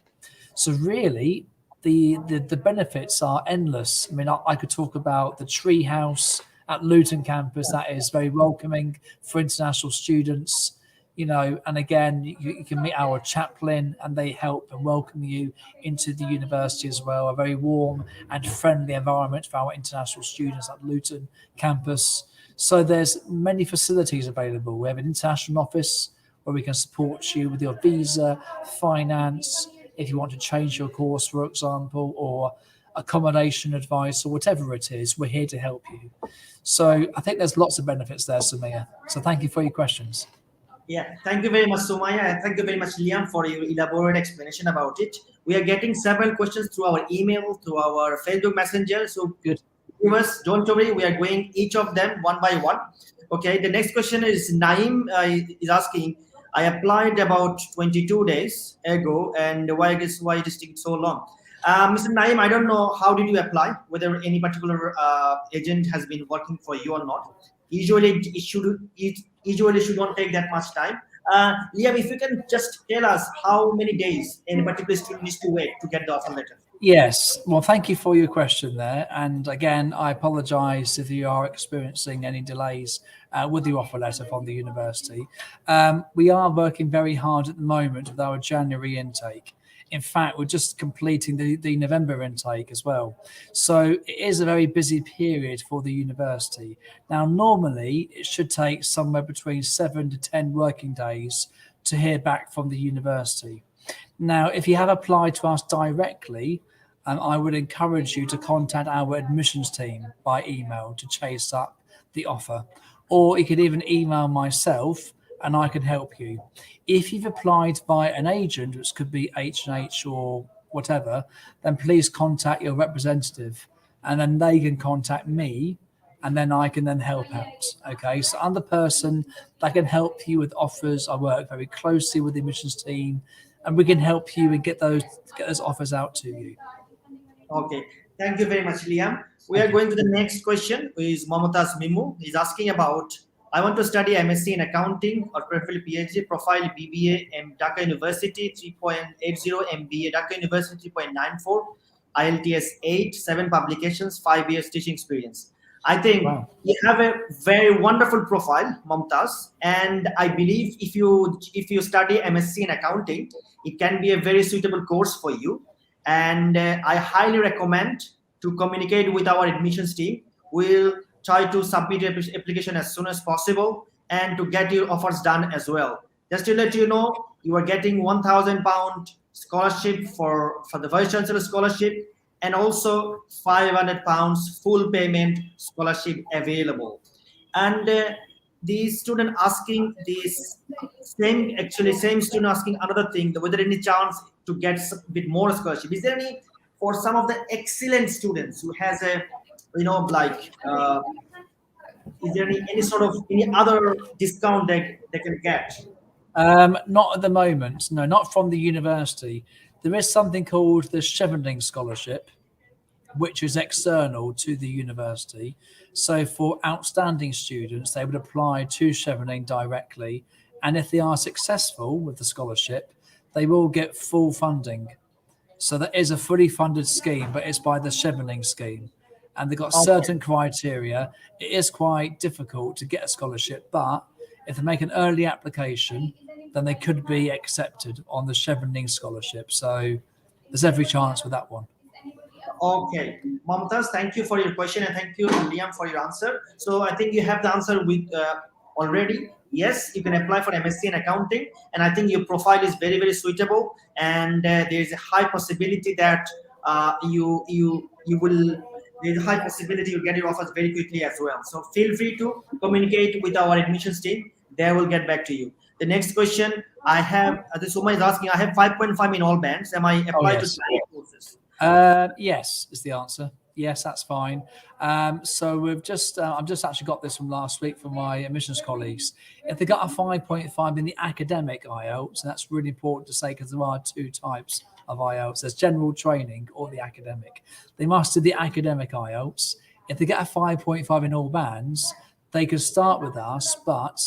So really, the benefits are endless. I mean, I could talk about the tree house at Luton campus that is very welcoming for international students. And again, you can meet our chaplain, and they help and welcome you into the university as well. A very warm and friendly environment for our international students at Luton campus. So there's many facilities available. We have an international office where we can support you with your visa, finance, if you want to change your course, for example, or accommodation advice, or whatever it is, we're here to help you. So I think there's lots of benefits there, Sumaya. So thank you for your questions. Yeah, thank you very much, Sumaya, and thank you very much, Liam, for your elaborate explanation about it. We are getting several questions through our email, through our Facebook Messenger. So, Good. Viewers, don't worry, we are going each of them one by one. Okay, the next question is Naim is asking, I applied about 22 days ago, and why it is taking so long? Mr. Naim, I don't know, how did you apply, whether any particular agent has been working for you or not. Usually it should not take that much time. Liam, if you can just tell us how many days any particular student needs to wait to get the offer letter. Yes, well, thank you for your question there. And again, I apologise if you are experiencing any delays with your offer letter from the university. We are working very hard at the moment with our January intake. In fact, we're just completing the November intake as well. So it is a very busy period for the university. Now, normally it should take somewhere between 7 to 10 working days to hear back from the university. Now, if you have applied to us directly, I would encourage you to contact our admissions team by email to chase up the offer. Or you could even email myself and I can help you. If you've applied by an agent, which could be H&H or whatever, then please contact your representative and then they can contact me and then I can then help out. Okay, so I'm the person that can help you with offers. I work very closely with the admissions team and we can help you and get those offers out to you. Okay, thank you very much, Liam. We are going to the next question, who is Mamutaz Mimu. He's asking about, I want to study MSc in accounting or preferably PhD, profile BBA in Dhaka University 3.80, MBA Dhaka University 3.94, IELTS 8, 7 publications, 5 years teaching experience. I think you have a very wonderful profile, Mamutaz, and I believe if you study MSc in accounting, it can be a very suitable course for you. And I highly recommend to communicate with our admissions team. We'll try to submit your application as soon as possible and to get your offers done as well. Just to let you know, you are getting £1,000 scholarship for the Vice Chancellor scholarship and also £500 full payment scholarship available. And the student asking this same student asking another thing, whether any chance to get a bit more scholarship. Is there any for some of the excellent students who has a, is there any other discount that they can get? Not at the moment. No, not from the university. There is something called the Chevening Scholarship, which is external to the university. So for outstanding students, they would apply to Chevening directly. And if they are successful with the scholarship, they will get full funding. So there is a fully funded scheme, but it's by the Chevening scheme. And they've got certain criteria. It is quite difficult to get a scholarship, but if they make an early application, then they could be accepted on the Chevening scholarship. So there's every chance with that one. Okay, Mamutaz, thank you for your question and thank you, Liam, for your answer. So I think you have the answer with already. Yes, you can apply for MSc in accounting, and I think your profile is very, very suitable. And there is a high possibility that there's a high possibility you'll get your offers very quickly as well. So feel free to communicate with our admissions team. They will get back to you. The next question I have, this woman is asking, I have 5.5 in all bands. Am I applied to courses? Yes, is the answer. Yes, that's fine. So we've just, I've just actually got this from last week from my admissions colleagues. If they got a 5.5 in the academic IELTS, and that's really important to say because there are two types of IELTS. There's general training or the academic. They must do the academic IELTS. If they get a 5.5 in all bands, they could start with us, but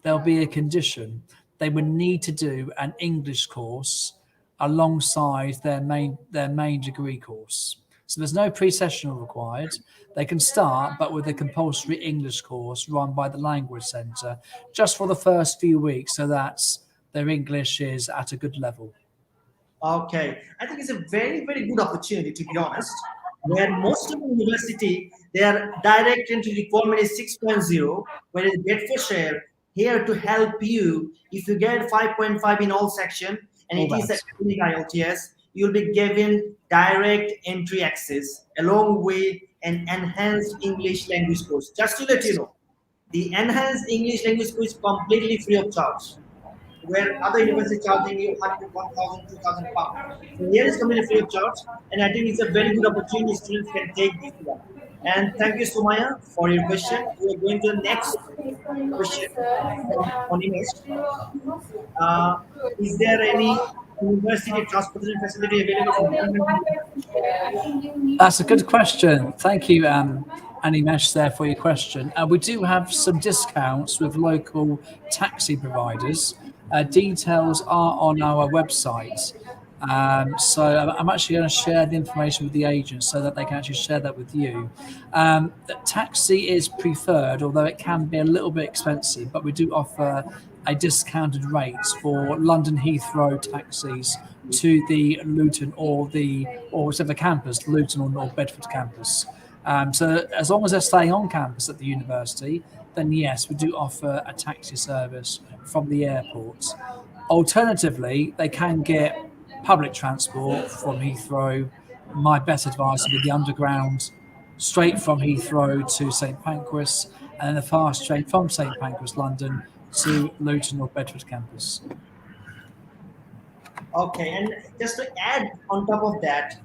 there'll be a condition. They would need to do an English course alongside their main degree course. So there's no pre-sessional required. They can start, but with a compulsory English course run by the Language Centre, just for the first few weeks, so that their English is at a good level. Okay, I think it's a very, very good opportunity, to be honest, where most of the university, their direct entry requirement is 6.0, whereas Bedfordshire here to help you. If you get 5.5 in all section, and All it is that. academic IELTS, you'll be given direct entry access along with an enhanced English language course. Just to let you know, the enhanced English language course is completely free of charge, where other universities charging you 100, 1,000, 2,000 pounds. So here is completely free of charge, and I think it's a very good opportunity students can take this one. And thank you, Sumaya, for your question. We are going to the next question from Onimesh. Uh, is there any university transportation facility available for London? That's a good question. Thank you, Animesh, there for your question. We do have some discounts with local taxi providers. Details are on our website. So I'm actually going to share the information with the agents so that they can actually share that with you. The taxi is preferred, although it can be a little bit expensive, but we do offer a discounted rates for London Heathrow taxis to the Luton or whichever campus, Luton or Bedford campus. So as long as they're staying on campus at the university, then yes, we do offer a taxi service from the airport. Alternatively, they can get public transport from Heathrow. My best advice would be the underground straight from Heathrow to St Pancras, and then the fast train from St Pancras, London, to Luton or Bedford campus. Okay, and just to add on top of that,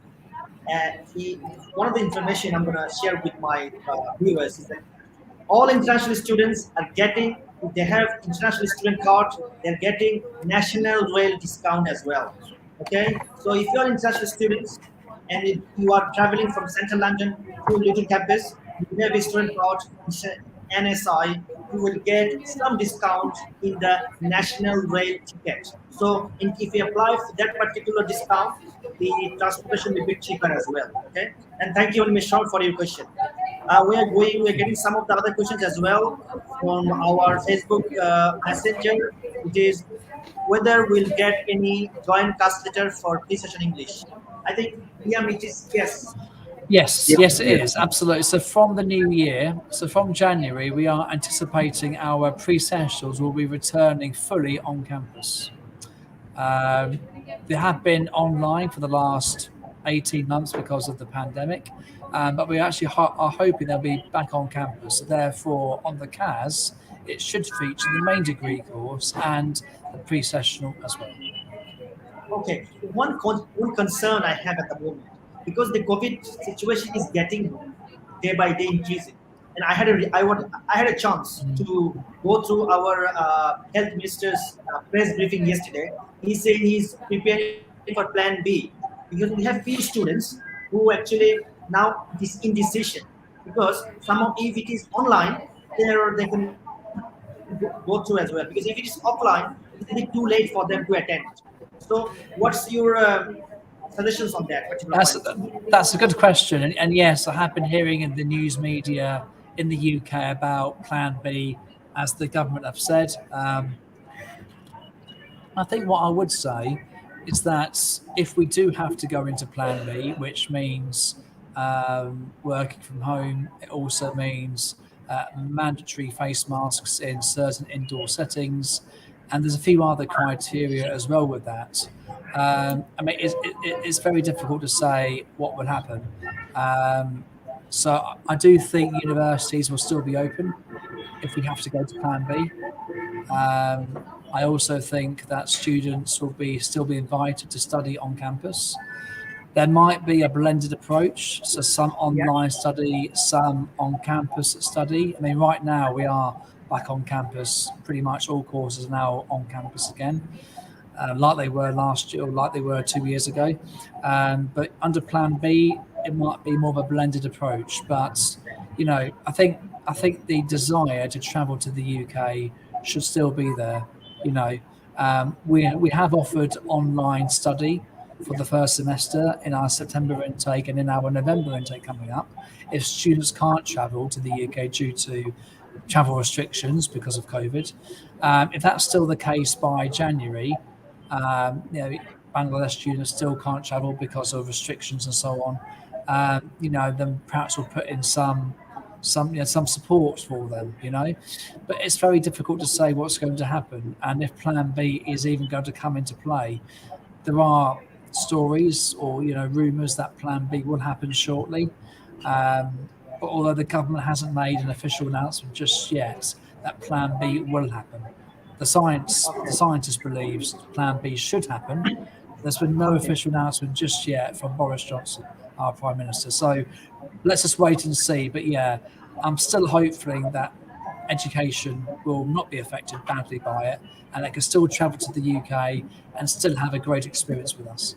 one of the information I'm going to share with my viewers is that all international students are getting, if they have international student card, they're getting national rail discount as well. Okay, so if you're international students and if you are traveling from central London to Luton campus, you have a student card, NSI, you will get some discount in the national rail ticket. So if you apply for that particular discount, the transportation will be cheaper as well. Okay, and thank you, Michelle, for your question. We're getting some of the other questions as well from our Facebook Messenger. It is whether we'll get any joint class letter for pre-session English. I think, Liam, it is yes. Yes, it is, absolutely. So from the new year, so from January, we are anticipating our pre-sessionals will be returning fully on campus. They have been online for the last 18 months because of the pandemic, but we actually are hoping they'll be back on campus. So therefore, on the CAS, it should feature the main degree course and the pre-sessional as well. Okay, one concern I have at the moment, because the COVID situation is getting day by day increasing, and I had a chance to go through our health minister's press briefing yesterday. He said he's preparing for Plan B because we have few students who actually now is indecision, because some of if it is online, they can go through as well, because if it is offline, it will be too late for them to attend. So, what's your suggestions on that particular point? That's a good question, and yes, I have been hearing in the news media in the UK about Plan B, as the government have said. I think what I would say is that if we do have to go into Plan B, which means working from home, it also means mandatory face masks in certain indoor settings, and there's a few other criteria as well with that. I mean, it's very difficult to say what will happen. So I do think universities will still be open if we have to go to Plan B. I also think that students will still be invited to study on campus. There might be a blended approach, so some online study, some on-campus study. I mean, right now we are back on campus. Pretty much all courses are now on campus again, like they were last year or like they were 2 years ago. But under Plan B, it might be more of a blended approach. But I think the desire to travel to the UK should still be there. We have offered online study for the first semester in our September intake and in our November intake coming up. If students can't travel to the UK due to travel restrictions because of COVID, if that's still the case by January, Bangladesh students still can't travel because of restrictions and so on. Then perhaps we'll put in some support for them. But it's very difficult to say what's going to happen and if Plan B is even going to come into play. There are stories or rumours that Plan B will happen shortly, but although the government hasn't made an official announcement just yet that Plan B will happen, the scientist believes Plan B should happen. There's been no official announcement just yet from Boris Johnson, our Prime Minister. So let's just wait and see. But yeah, I'm still hoping that education will not be affected badly by it and they can still travel to the UK and still have a great experience with us.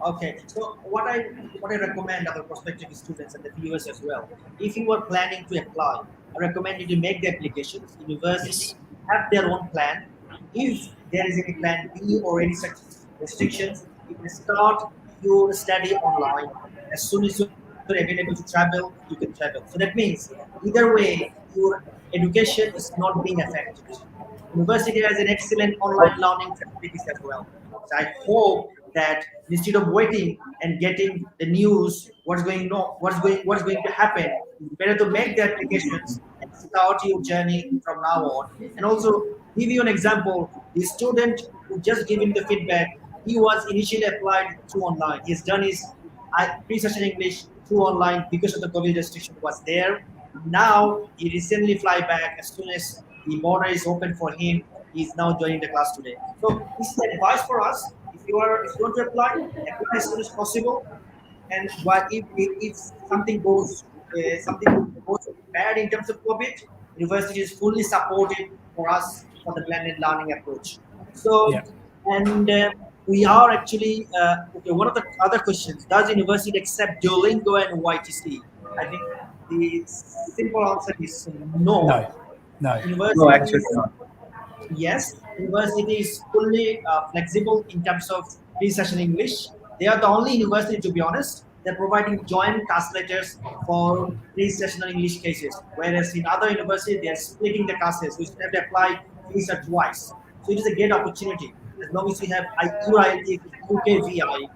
Okay, so what I recommend our prospective students and the viewers as well, if you are planning to apply, I recommend you to make the applications. University have their own plan. If there is any plan B or any such restrictions, you can start your study online. As soon as you're available to travel, you can travel. So that means either way, your education is not being affected. University has an excellent online learning facilities as well. So I hope that instead of waiting and getting the news, what's going to happen, it's better to make the applications and start your journey from now on. And also give you an example, the student who just gave him the feedback, he was initially applied through online. He's done his pre-session English through online because of the COVID restriction was there. Now he recently fly back as soon as the border is open for him. He's now joining the class today. So this is advice for us. If you want to apply as soon as possible. And if something goes bad in terms of COVID, university is fully supportive for us for the blended learning approach. So we are actually okay. One of the other questions: does university accept Duolingo and YTC? I think the simple answer is no. No. University No, actually not. Yes, university is fully flexible in terms of pre-session English. They are the only university, to be honest, they're providing joint translators for pre-sessional English cases. Whereas in other universities, they are splitting the classes, which have to apply visa twice. So it is a great opportunity. As long as you have IELTS, UKVI,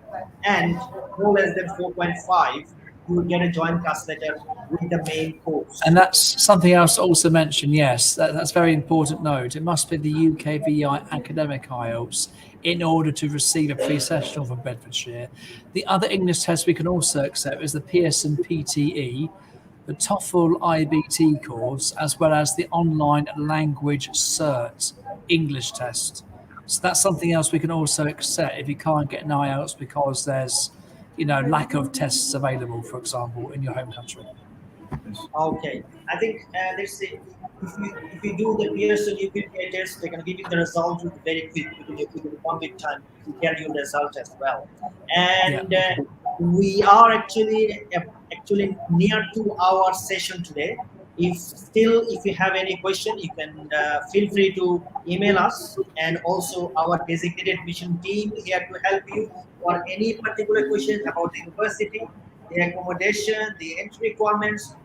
and no less than 4.5, you will get a joint translator with the main course. And that's something else to also mention. Yes, that's a very important note. It must be the UKVI academic IELTS in order to receive a pre-sessional from Bedfordshire. The other English test we can also accept is the Pearson PTE, the TOEFL IBT course, as well as the online language cert English test. So that's something else we can also accept if you can't get an IELTS because there's lack of tests available, for example, in your home country. Okay, I think let's say if you do the Pearson UPPA test, they're going to give you the result very quick within 1 week time to get you the result as well. And we are actually near to our session today. If you have any question, you can feel free to email us, and also our designated mission team here to help you for any particular questions about the university, the accommodation, the entry requirements,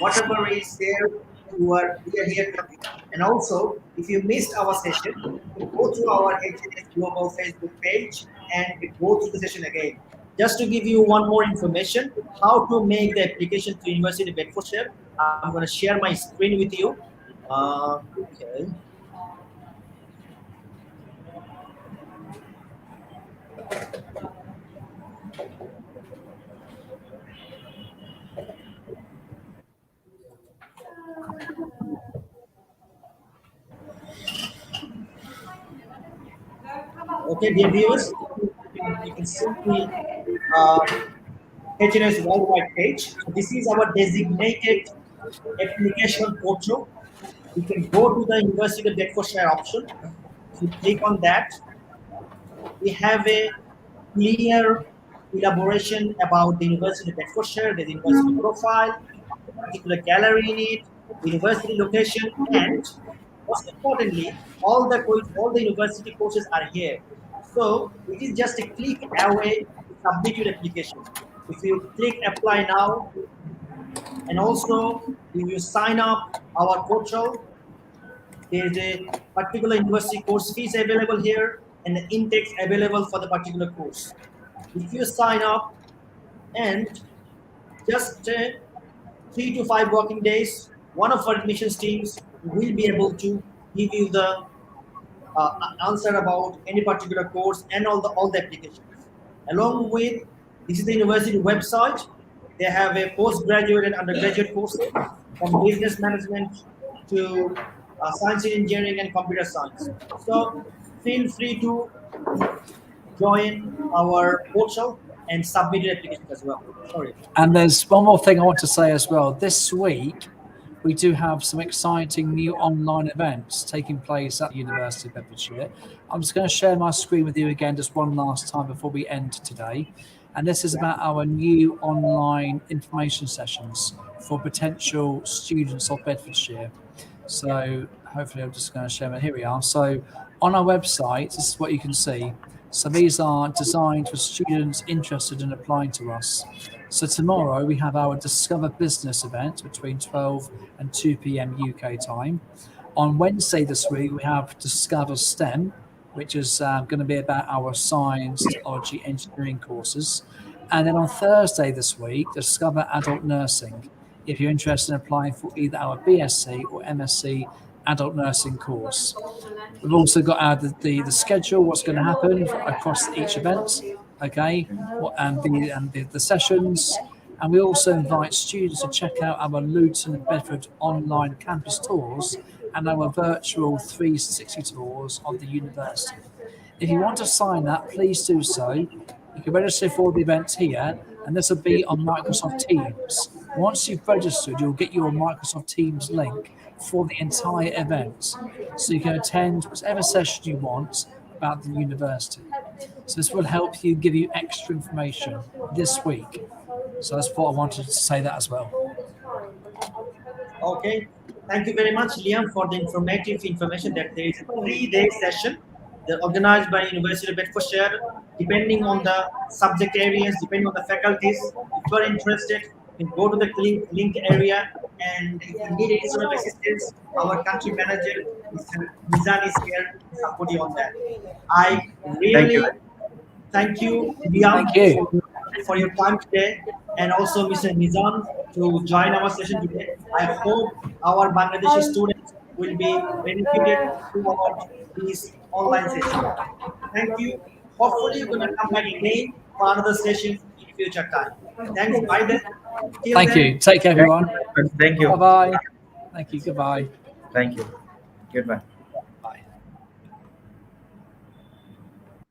whatever is there. We are here to help you. And also, if you missed our session, go to our H&H Global Facebook page and go to the session again. Just to give you one more information, how to make the application to University of Bedfordshire, I'm going to share my screen with you. Okay. Okay, dear viewers, you can simply H&H worldwide page. So this is our designated application portal. You can go to the University of Bedfordshire option. If you click on that, we have a clear elaboration about the University of Bedfordshire, the university profile, the particular gallery in it, the university location, and most importantly, all the university courses are here. So it is just a click away to submit your application. If you click apply now, and also if you sign up our portal, there is a particular university course fees available here and the intakes available for the particular course. If you sign up and just 3 to 5 working days, one of our admissions teams will be able to give you the answer about any particular course and all the applications. Along with, this is the university website. They have a postgraduate and undergraduate courses from business management to science and engineering and computer science. So feel free to join our portal and submit your application as well. Sorry. And there's one more thing I want to say as well. This week, we do have some exciting new online events taking place at the University of Bedfordshire. I'm just going to share my screen with you again just one last time before we end today. And this is about our new online information sessions for potential students of Bedfordshire. So hopefully I'm just going to share them. Here we are. So on our website, this is what you can see. So these are designed for students interested in applying to us. So tomorrow we have our Discover Business event between 12 and 2 p.m. UK time. On Wednesday this week, we have Discover STEM, which is going to be about our science, technology, engineering courses. And then on Thursday this week, Discover Adult Nursing, if you're interested in applying for either our BSc or MSc adult nursing course. We've also got the schedule, what's going to happen across each event, okay, and the sessions. And we also invite students to check out our Luton and Bedford online campus tours and our virtual 360 tours of the university. If you want to sign up, please do so. You can register for the events here, and this will be on Microsoft Teams. Once you've registered, you'll get your Microsoft Teams link for the entire event. So you can attend whatever session you want about the university. So this will help you, give you extra information this week. So that's what I wanted to say that as well. Okay. Thank you very much, Liam, for the informative information that there is a 3-day session. They're organized by University of Bedfordshire, depending on the subject areas, depending on the faculties. If you're interested, you can go to the link area, and if you need any sort of assistance, our country manager, Mr. Nizan, is here to support you on that. I really thank you, Liam, for your time today, and also Mr. Nizam to join our session today. I hope our Bangladeshi students will be benefited throughout this online session. Thank you. Hopefully, you're going to come back again for another session in future time. Thanks. Bye then. Thank you. Take care, everyone. Thank you. Bye-bye. Thank you. Goodbye. Thank you. Goodbye.